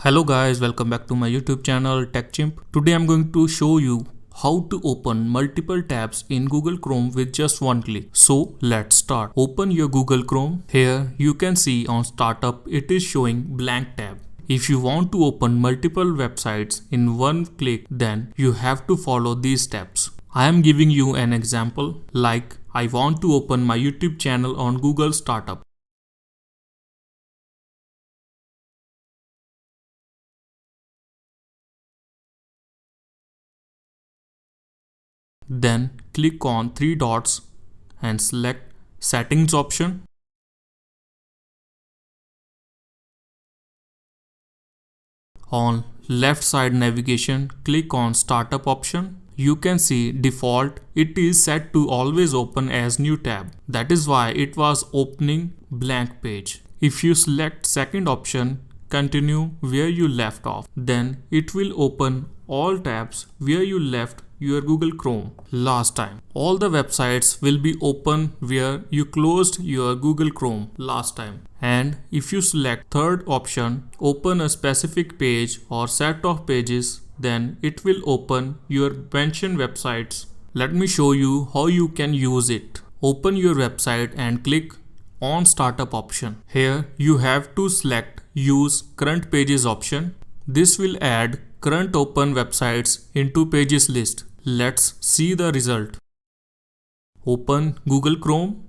Hello guys, welcome back to my YouTube channel TechChimp. Today I'm going to show you how to open multiple tabs in Google Chrome with just one click. So let's start. Open your Google Chrome. Here you can see on startup it is showing blank tab. If you want to open multiple websites in one click, then you have to follow these steps. I am giving you an example, like I want to open my YouTube channel on Google Startup. Then click on three dots and select Settings option. On left side navigation, click on Startup option. You can see default it is set to always open as new tab. That is why it was opening blank page. If you select second option, continue where you left off, then it will open all tabs where you left your Google Chrome last time. All the websites will be open where you closed your Google Chrome last time. And if you select third option, open a specific page or set of pages, then it will open your mentioned websites. Let me show you how you can use it. Open your website and click on Startup option. Here you have to select Use Current Pages option. This will add current open websites into pages list. Let's see the result. Open Google Chrome.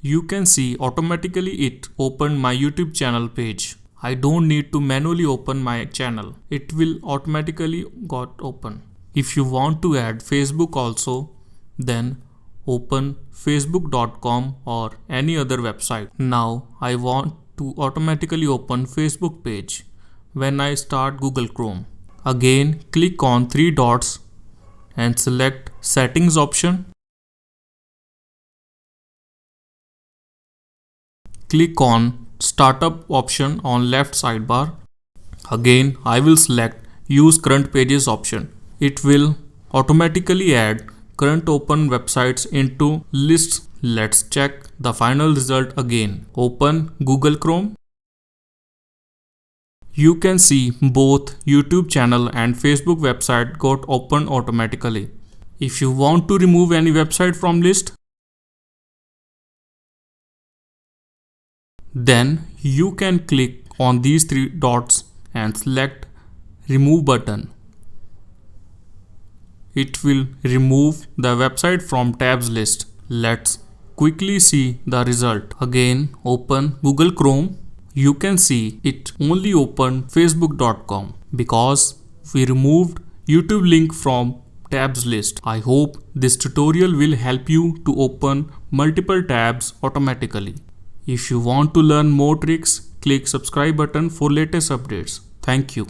You can see automatically it opened my YouTube channel page. I don't need to manually open my channel. It will automatically got open. If you want to add Facebook also, then open facebook.com or any other website. Now I want to automatically open Facebook page when I start Google Chrome. Again click on three dots and select Settings option. Click on Startup option on left sidebar. Again I will select Use Current Pages option. It will automatically add current open websites into lists. Let's check the final result again. Open Google Chrome. You can see both YouTube channel and Facebook website got open automatically. If you want to remove any website from list, then you can click on these three dots and select Remove button. It will remove the website from tabs list. Let's quickly see the result. Again open Google Chrome. You can see it only opened facebook.com because we removed YouTube link from tabs list. I hope this tutorial will help you to open multiple tabs automatically. If you want to learn more tricks, click subscribe button for latest updates. Thank you.